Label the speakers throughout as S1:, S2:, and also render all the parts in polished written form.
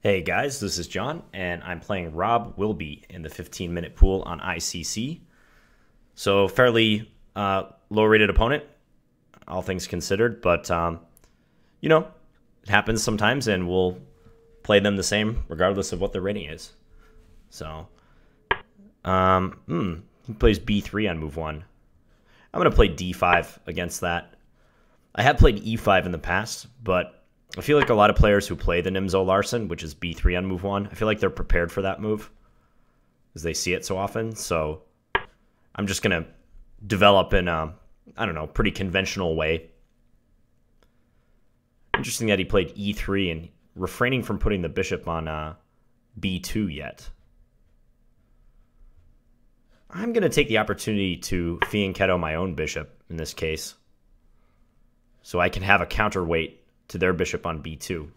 S1: Hey guys, this is John, and I'm playing robwilby in the 15-minute pool on ICC. So fairly low-rated opponent, all things considered, but it happens sometimes, and we'll play them the same regardless of what their rating is. So, he plays b3 on move 1. I'm going to play d5 against that. I have played e5 in the past, but I feel like a lot of players who play the Nimzo-Larsen, which is b3 on move 1, I feel like they're prepared for that move because they see it so often. So I'm just going to develop in a, pretty conventional way. Interesting that he played e3 and refraining from putting the bishop on b2 yet. I'm going to take the opportunity to fianchetto my own bishop in this case, so I can have a counterweight to their bishop on b2.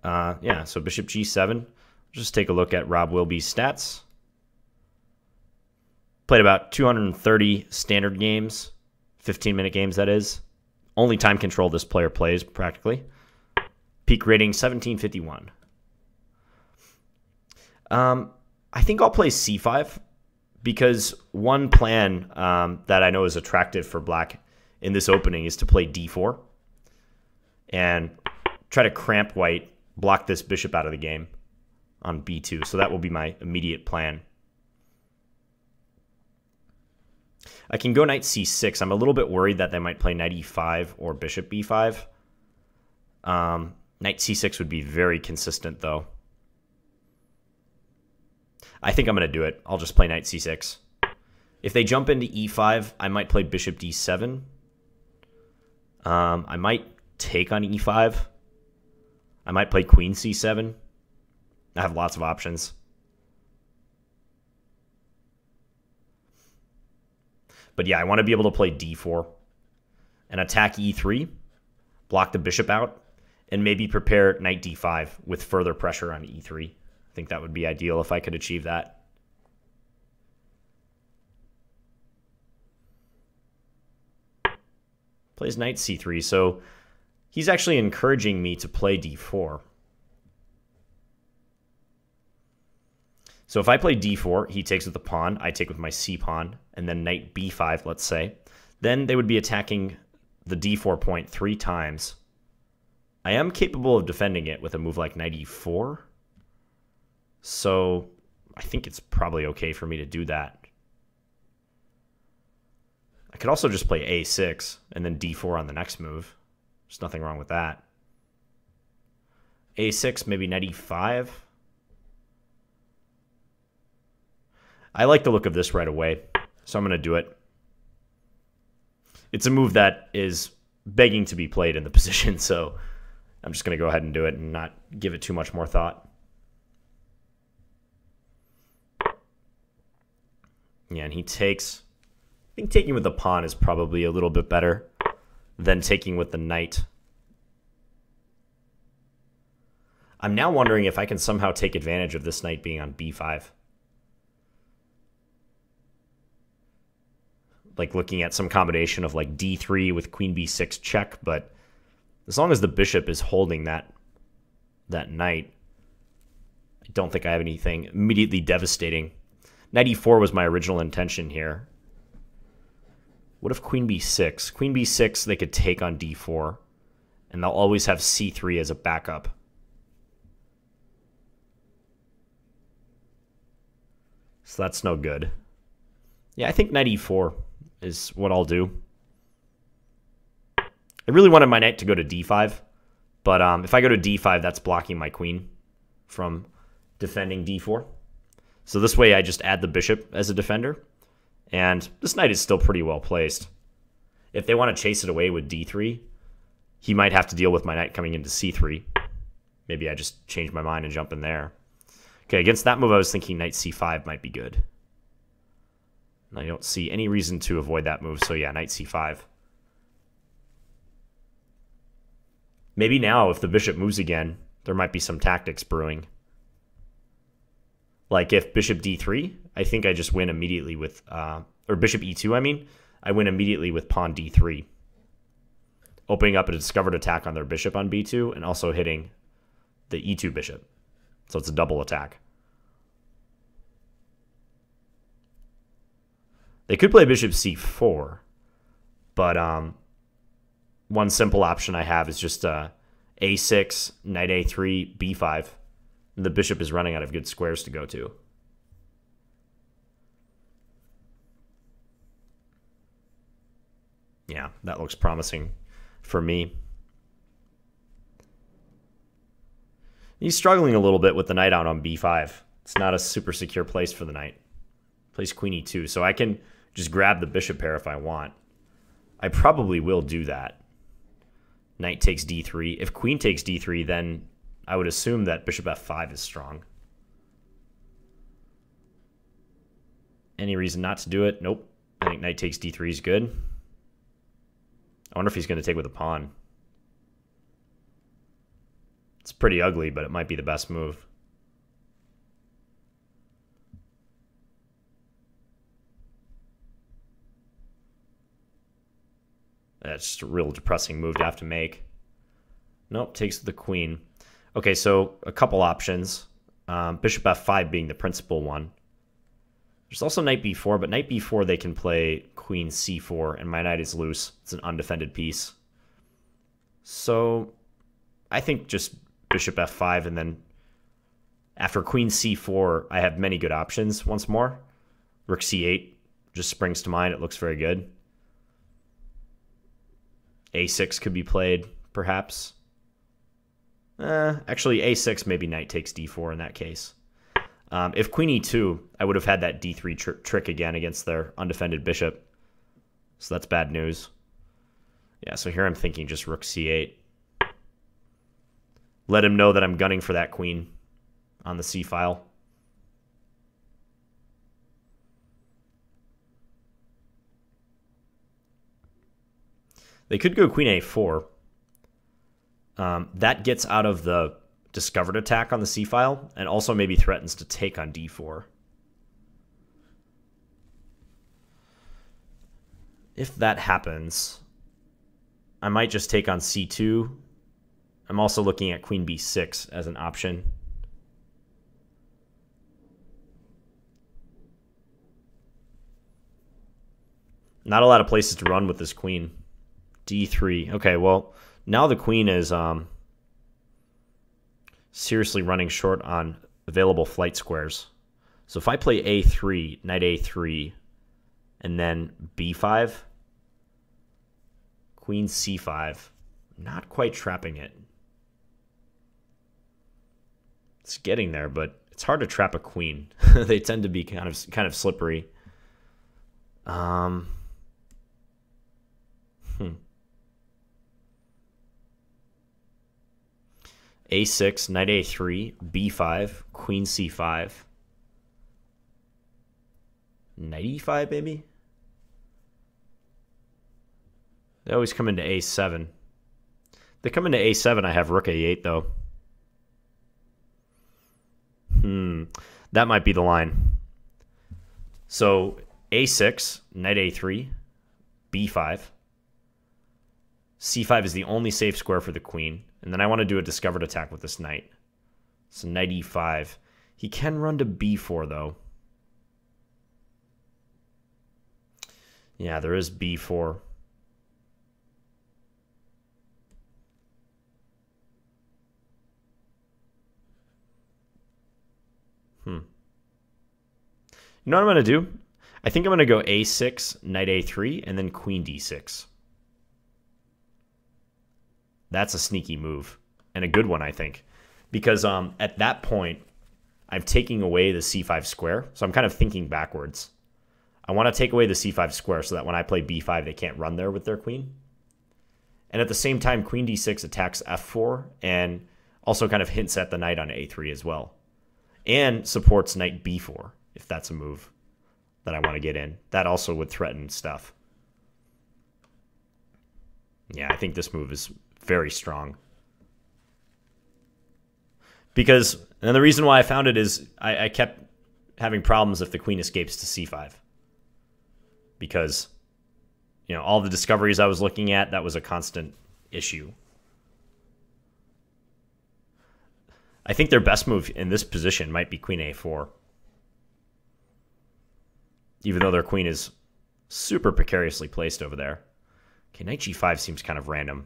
S1: So bishop g7. Just take a look at robwilby's stats. Played about 230 standard games, 15-minute games, that is. Only time control this player plays, practically. Peak rating, 1751. I think I'll play c5 because one plan that I know is attractive for black in this opening is to play d4 and try to cramp white, block this bishop out of the game on b2. So that will be my immediate plan. I can go knight c6. I'm a little bit worried that they might play knight e5 or bishop b5. Knight c6 would be very consistent, though. I think I'm going to do it. I'll just play knight c6. If they jump into e5, I might play bishop d7. I might take on e5. I might play queen c7. I have lots of options. But yeah, I want to be able to play d4 and attack e3, block the bishop out, and maybe prepare knight d5 with further pressure on e3. I think that would be ideal if I could achieve that. Plays knight c3, so he's actually encouraging me to play d4. So if I play d4, he takes with the pawn, I take with my c pawn, and then knight b5, let's say. Then they would be attacking the d4 point 3 times. I am capable of defending it with a move like knight e4. So I think it's probably okay for me to do that. I could also just play a6 and then d4 on the next move. There's nothing wrong with that. a6, maybe knight e5. I like the look of this right away, so I'm going to do it. It's a move that is begging to be played in the position, so I'm just going to go ahead and do it and not give it too much more thought. Yeah, and he takes. I think taking with the pawn is probably a little bit better than taking with the knight. I'm now wondering if I can somehow take advantage of this knight being on b5. Like looking at some combination of like d3 with queen b6 check, but as long as the bishop is holding that knight, I don't think I have anything immediately devastating. Knight e4 was my original intention here. What if queen b6? Queen b6, they could take on d4, and they'll always have c3 as a backup. So that's no good. Yeah, I think knight e4 is what I'll do. I really wanted my knight to go to d5, but if I go to d5, that's blocking my queen from defending d4. So this way I just add the bishop as a defender, and this knight is still pretty well placed. If they want to chase it away with d3, he might have to deal with my knight coming into c3. Maybe I just change my mind and jump in there. Okay, against that move I was thinking knight c5 might be good. I don't see any reason to avoid that move, so yeah, knight c5. Maybe now, if the bishop moves again, there might be some tactics brewing. Like if bishop d3, I think I just win immediately with, or bishop e2, I mean, I win immediately with pawn d3. Opening up a discovered attack on their bishop on b2, and also hitting the e2 bishop. So it's a double attack. They could play bishop c4, but one simple option I have is just a6, knight a3, b5. The bishop is running out of good squares to go to. Yeah, that looks promising for me. He's struggling a little bit with the knight out on b5. It's not a super secure place for the knight. Plays queen e2, so I can just grab the bishop pair if I want. I probably will do that. Knight takes d3. If queen takes d3, then I would assume that bishop f5 is strong. Any reason not to do it? Nope. I think knight takes d3 is good. I wonder if he's going to take with a pawn. It's pretty ugly, but it might be the best move. That's just a real depressing move to have to make. Nope, takes the queen. Okay, so a couple options. Bishop f5 being the principal one. There's also knight b4, but knight b4 they can play queen c4, and my knight is loose. It's an undefended piece. So I think just bishop f5, and then after queen c4, I have many good options once more. Rook c8 just springs to mind. It looks very good. a6 could be played, perhaps. Actually, a6, maybe knight takes d4 in that case. If queen e2, I would have had that d3 trick again against their undefended bishop. So that's bad news. Yeah, so here I'm thinking just rook c8. Let him know that I'm gunning for that queen on the c file. They could go queen a4. That gets out of the discovered attack on the c file, and also maybe threatens to take on d4. If that happens, I might just take on c2. I'm also looking at queen b6 as an option. Not a lot of places to run with this queen. d3. Okay, well, now the queen is seriously running short on available flight squares. So if I play a3, knight a3, and then b5, queen c5, not quite trapping it. It's getting there, but it's hard to trap a queen. They tend to be kind of slippery. a6, knight a3, b5, queen c5, knight e5 maybe? They always come into a7. They come into a7, I have rook a8 though. That might be the line. So a6, knight a3, b5. c5 is the only safe square for the queen. And then I want to do a discovered attack with this knight. So knight e5. He can run to b4 though. Yeah, there is b4. You know what I'm going to do? I think I'm going to go a6, knight a3, and then queen d6. That's a sneaky move, and a good one, I think. Because at that point, I'm taking away the c5 square, so I'm kind of thinking backwards. I want to take away the c5 square so that when I play b5, they can't run there with their queen. And at the same time, queen d6 attacks f4, and also kind of hints at the knight on a3 as well. And supports knight b4, if that's a move that I want to get in. That also would threaten stuff. Yeah, I think this move is very strong. Because, and the reason why I found it is I kept having problems if the queen escapes to c5. Because, you know, all the discoveries I was looking at, that was a constant issue. I think their best move in this position might be queen a4. Even though their queen is super precariously placed over there. Okay, knight g5 seems kind of random.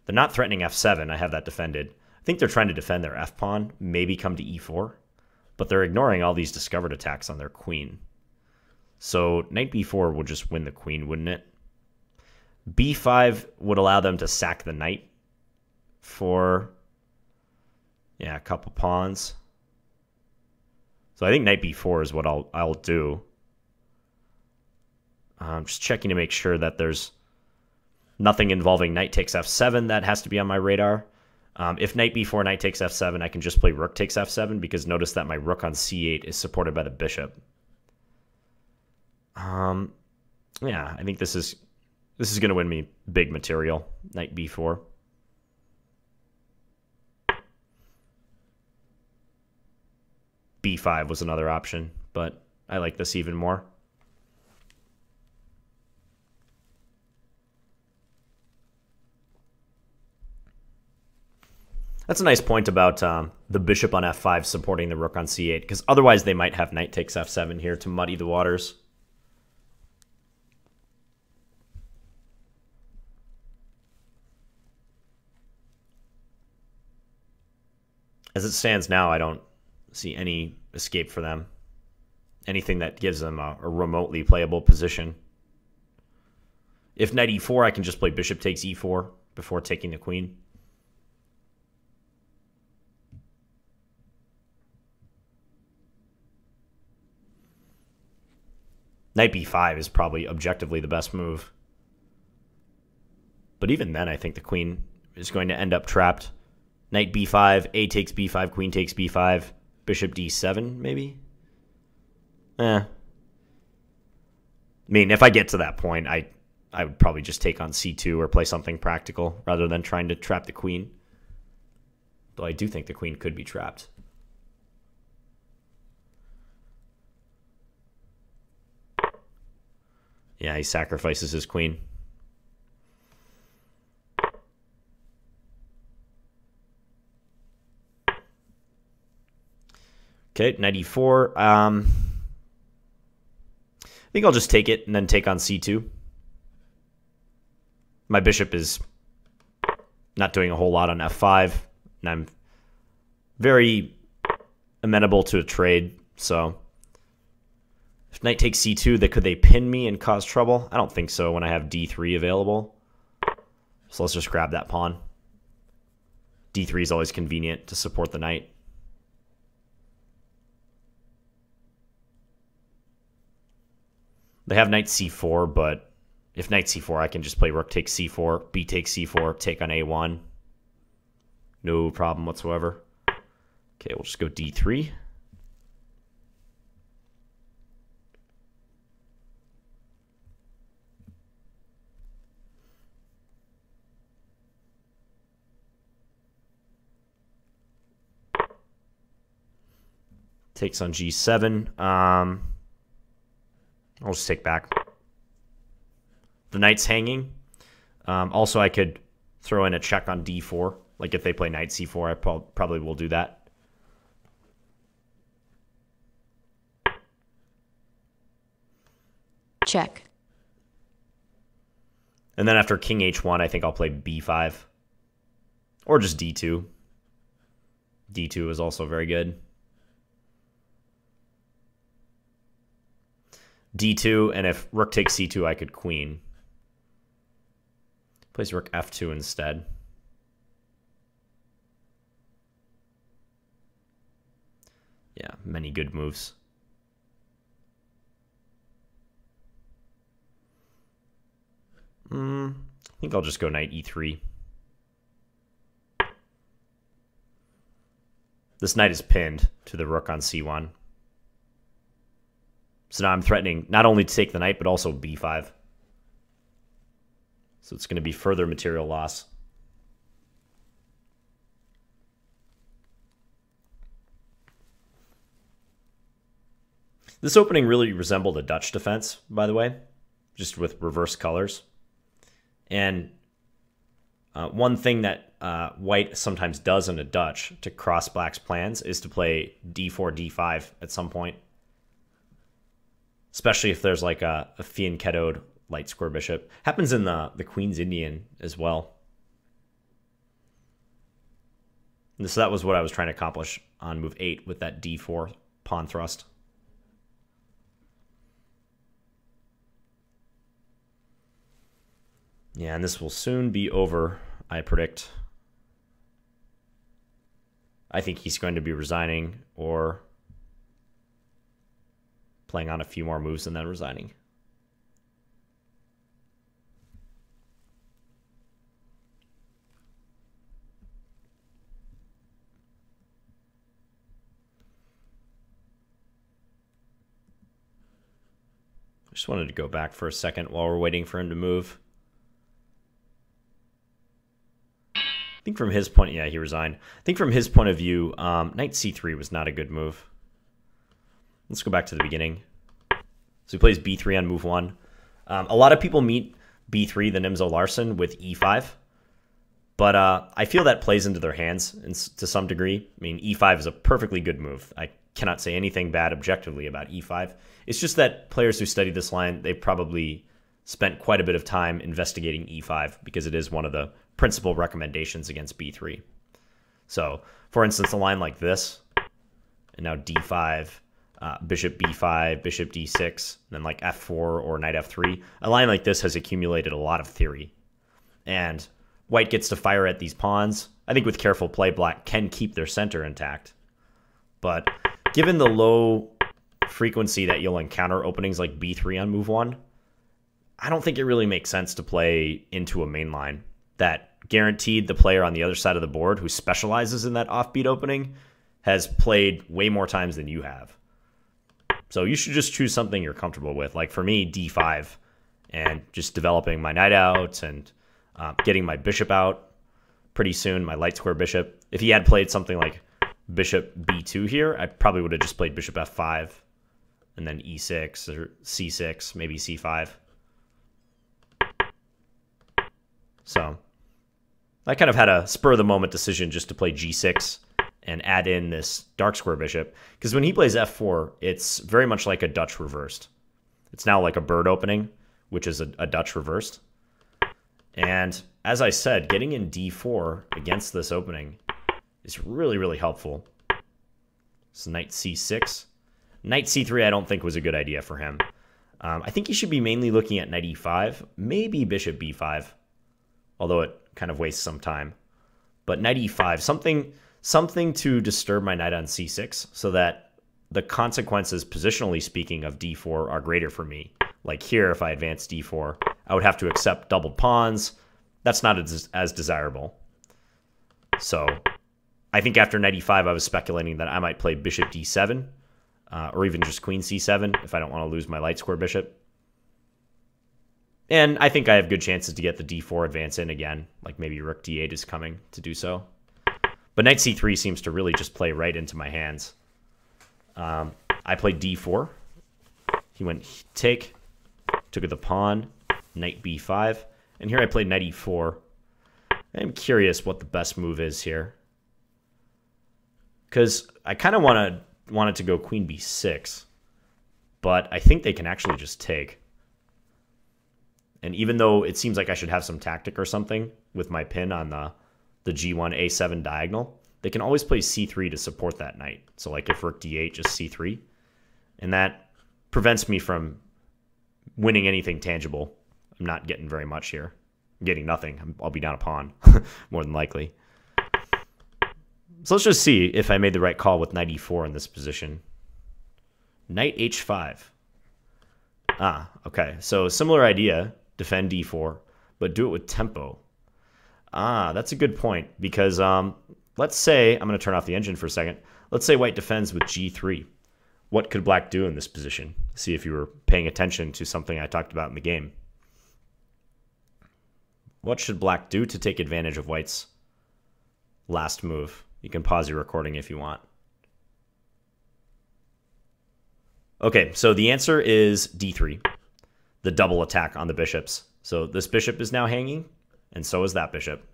S1: They're not threatening f7. I have that defended. I think they're trying to defend their f-pawn, maybe come to e4. But they're ignoring all these discovered attacks on their queen. So knight b4 will just win the queen, wouldn't it? b5 would allow them to sack the knight for, yeah, a couple pawns. So I think knight b4 is what I'll do. I'm just checking to make sure that there's nothing involving knight takes f7 that has to be on my radar. If knight b4, knight takes f7, I can just play rook takes f7 because notice that my rook on c8 is supported by the bishop. Yeah, I think this is going to win me big material. Knight b4. b5 was another option, but I like this even more. That's a nice point about the bishop on f5 supporting the rook on c8, because otherwise they might have knight takes f7 here to muddy the waters. As it stands now, I don't see any escape for them. Anything that gives them a remotely playable position. If knight e4, I can just play bishop takes e4 before taking the queen. Knight b5 is probably objectively the best move. But even then, I think the queen is going to end up trapped. Knight b5, a takes b5, queen takes b5, bishop d7, maybe? I mean, if I get to that point, I would probably just take on c2 or play something practical rather than trying to trap the queen. Though I do think the queen could be trapped. Yeah, he sacrifices his queen. Okay, knight e4. I think I'll just take it and then take on c2. My bishop is not doing a whole lot on f5, and I'm very amenable to a trade, so if knight takes c2, could they pin me and cause trouble? I don't think so when I have d3 available. So let's just grab that pawn. d3 is always convenient to support the knight. They have knight c4, but if knight c4, I can just play rook takes c4, b takes c4, take on a1. No problem whatsoever. Okay, we'll just go d3. Takes on g7. I'll just take back. The knight's hanging. Also, I could throw in a check on d4. Like if they play knight c4, I probably will do that.
S2: Check.
S1: And then after king h1, I think I'll play b5. Or just d2. d2 is also very good. d2, and if rook takes c2, I could queen. Plays rook f2 instead. Yeah, many good moves. I think I'll just go knight e3. This knight is pinned to the rook on c1. So now I'm threatening not only to take the knight, but also b5. So it's going to be further material loss. This opening really resembled a Dutch defense, by the way, just with reverse colors. And one thing that white sometimes does in a Dutch to cross black's plans is to play d4, d5 at some point. Especially if there's like a fianchettoed light square bishop. Happens in the Queen's Indian as well. And so that was what I was trying to accomplish on move 8 with that d4 pawn thrust. Yeah, and this will soon be over, I predict. I think he's going to be resigning or playing on a few more moves and then resigning. I just wanted to go back for a second while we're waiting for him to move. I think from his point, yeah, he resigned. I think from his point of view, knight c3 was not a good move. Let's go back to the beginning. So he plays b3 on move 1. A lot of people meet b3, the Nimzo-Larsen, with e5. But I feel that plays into their hands to some degree. I mean, e5 is a perfectly good move. I cannot say anything bad objectively about e5. It's just that players who study this line, they probably spent quite a bit of time investigating e5 because it is one of the principal recommendations against b3. So, for instance, a line like this, and now d5, bishop b5, bishop d6, then like f4 or knight f3, a line like this has accumulated a lot of theory. And white gets to fire at these pawns. I think with careful play, black can keep their center intact. But given the low frequency that you'll encounter openings like b3 on move 1, I don't think it really makes sense to play into a main line that guaranteed the player on the other side of the board who specializes in that offbeat opening has played way more times than you have. So you should just choose something you're comfortable with. Like for me, d5, and just developing my knight out and getting my bishop out pretty soon, my light square bishop. If he had played something like bishop b2 here, I probably would have just played bishop f5 and then e6 or c6, maybe c5. So I kind of had a spur-of-the-moment decision just to play g6 and add in this dark square bishop. Because when he plays f4, it's very much like a Dutch reversed. It's now like a bird opening, which is a Dutch reversed. And as I said, getting in d4 against this opening is really, really helpful. So knight c6. Knight c3 I don't think was a good idea for him. I think he should be mainly looking at knight e5, maybe bishop b5, although it kind of wastes some time. But knight e5, something to disturb my knight on c6 so that the consequences, positionally speaking, of d4 are greater for me. Like here, if I advance d4, I would have to accept doubled pawns. That's not as desirable. So I think after knight e5, I was speculating that I might play bishop d7, or even just queen c7 if I don't want to lose my light square bishop. And I think I have good chances to get the d4 advance in again, like maybe rook d8 is coming to do so. But knight c3 seems to really just play right into my hands. I played d4. He went take, took the pawn, knight b5, and here I played knight e4. I'm curious what the best move is here, because I kind of wanted to go queen b6, but I think they can actually just take. And even though it seems like I should have some tactic or something with my pin on the g1 a7 diagonal, they can always play c3 to support that knight. So like if rook d8, just c3. And that prevents me from winning anything tangible. I'm not getting very much here. I'm getting nothing. I'll be down a pawn, more than likely. So let's just see if I made the right call with knight e4 in this position. Knight h5. Ah, okay. So similar idea. Defend d4, but do it with tempo. Ah, that's a good point, because let's say, I'm going to turn off the engine for a second. Let's say white defends with g3. What could black do in this position? See if you were paying attention to something I talked about in the game. What should black do to take advantage of white's last move? You can pause your recording if you want. Okay, so the answer is d3. The double attack on the bishops. So this bishop is now hanging, and so is that bishop.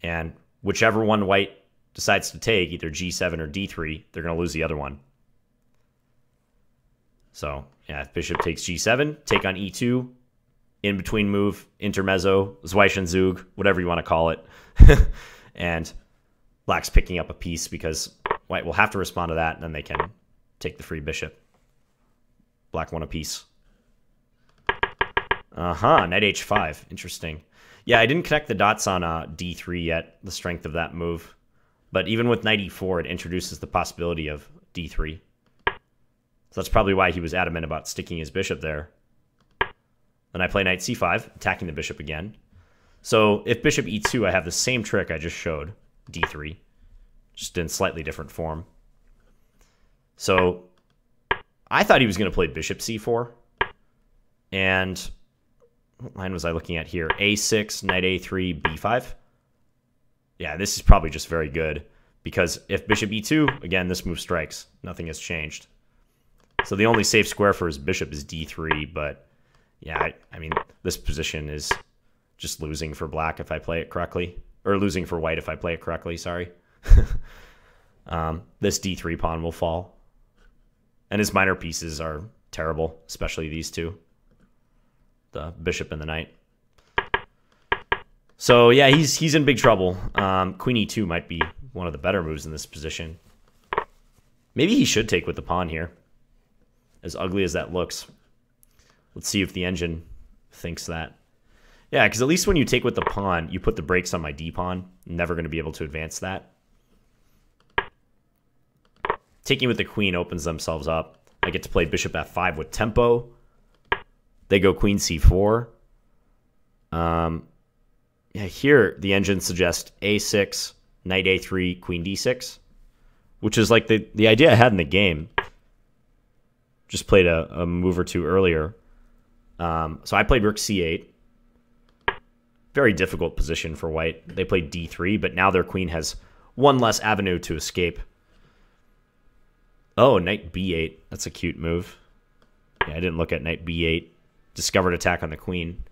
S1: And whichever one white decides to take, either g7 or d3, they're going to lose the other one. So, yeah, if bishop takes g7, take on e2, in between move, intermezzo, Zwischenzug, whatever you want to call it. And black's picking up a piece because white will have to respond to that, and then they can take the free bishop. Black won a piece. Knight h5. Interesting. Yeah, I didn't connect the dots on d3 yet, the strength of that move. But even with knight e4, it introduces the possibility of d3. So that's probably why he was adamant about sticking his bishop there. Then I play knight c5, attacking the bishop again. So if bishop e2, I have the same trick I just showed, d3, just in slightly different form. So I thought he was going to play bishop c4. And what line was I looking at here? a6, knight a3, b5. Yeah, this is probably just very good, because if bishop e2, again, this move strikes. Nothing has changed. So the only safe square for his bishop is d3, but yeah, I mean, this position is just losing for black if I play it correctly. Or losing for white if I play it correctly, sorry. This d3 pawn will fall. And his minor pieces are terrible, especially these two. The bishop and the knight. So yeah, he's in big trouble. Queen e2 might be one of the better moves in this position. Maybe he should take with the pawn here, as ugly as that looks. Let's see if the engine thinks that. Yeah, because at least when you take with the pawn, you put the brakes on my d-pawn. I'm never going to be able to advance that. Taking with the queen opens themselves up. I get to play bishop f5 with tempo. They go queen c4. Yeah, here the engine suggests a6, knight a3, queen d6, which is like the idea I had in the game. Just played a move or two earlier. So I played rook c8. Very difficult position for white. They played d3, but now their queen has one less avenue to escape. Oh, knight b8. That's a cute move. Yeah, I didn't look at knight b8. Discovered attack on the queen.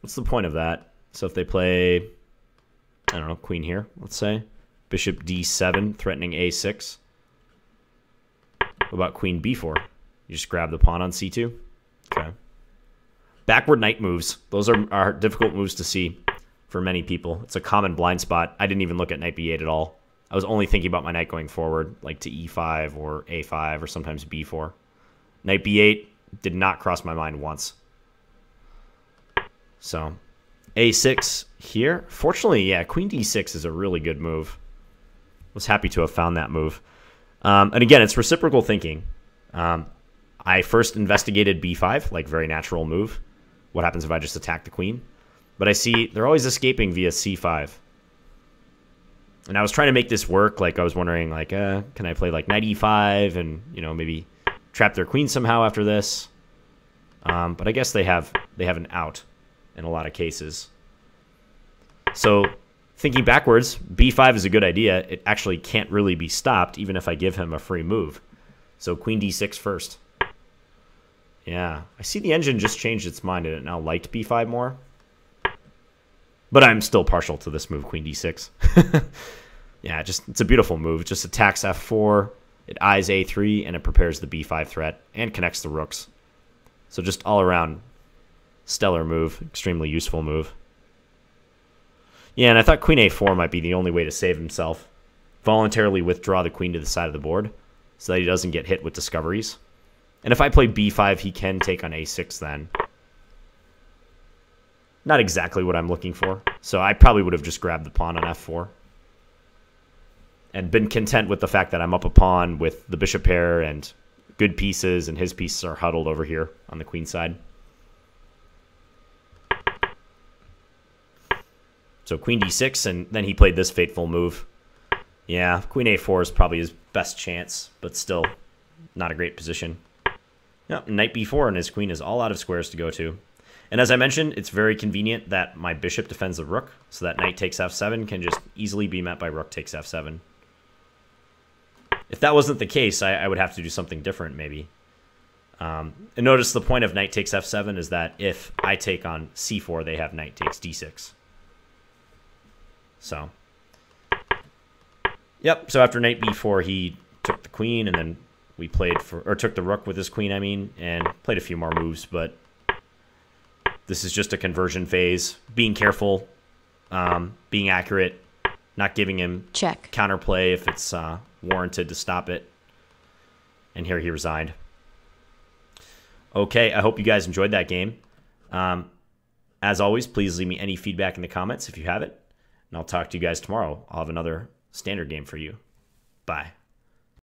S1: What's the point of that? So if they play, I don't know, queen here, let's say. Bishop d7, threatening a6. What about queen b4? You just grab the pawn on c2? Okay. Backward knight moves. Those are difficult moves to see for many people. It's a common blind spot. I didn't even look at knight b8 at all. I was only thinking about my knight going forward, like to e5 or a5 or sometimes b4. Knight b8 did not cross my mind once. So a6 here. Fortunately, yeah, queen d6 is a really good move. Was happy to have found that move. And again, it's reciprocal thinking. I first investigated b5, like very natural move. What happens if I just attack the queen? But I see they're always escaping via c5. And I was trying to make this work. Like I was wondering, like, can I play like knight e5 and, you know, maybe trap their queen somehow after this? But I guess they have an out in a lot of cases. So thinking backwards, b5 is a good idea. It actually can't really be stopped, even if I give him a free move. So queen d6 first. Yeah, I see the engine just changed its mind and it now liked b5 more. But I'm still partial to this move, queen d6. Yeah, it's a beautiful move. It just attacks f4, it eyes a3, and it prepares the b5 threat and connects the rooks. So just all around stellar move, extremely useful move. Yeah, and I thought queen a4 might be the only way to save himself. Voluntarily withdraw the queen to the side of the board so that he doesn't get hit with discoveries. And if I play b5, he can take on a6 then. Not exactly what I'm looking for. So I probably would have just grabbed the pawn on f4. And been content with the fact that I'm up a pawn with the bishop pair and good pieces, and his pieces are huddled over here on the queen side. So queen d6, and then he played this fateful move. Yeah, queen a4 is probably his best chance, but still not a great position. Yep, knight b4, and his queen is all out of squares to go to. And as I mentioned, it's very convenient that my bishop defends the rook, so that knight takes f7 can just easily be met by rook takes f7. If that wasn't the case, I would have to do something different, maybe. And notice the point of knight takes f7 is that if I take on c4, they have knight takes d6. So, yep. So after knight b4, he took the queen, and then we played for, or took the rook with his queen, I mean, and played a few more moves. But this is just a conversion phase. Being careful, being accurate, not giving him counterplay if it's warranted to stop it. And here he resigned. Okay, I hope you guys enjoyed that game. As always, please leave me any feedback in the comments if you have it. And I'll talk to you guys tomorrow. I'll have another standard game for you. Bye.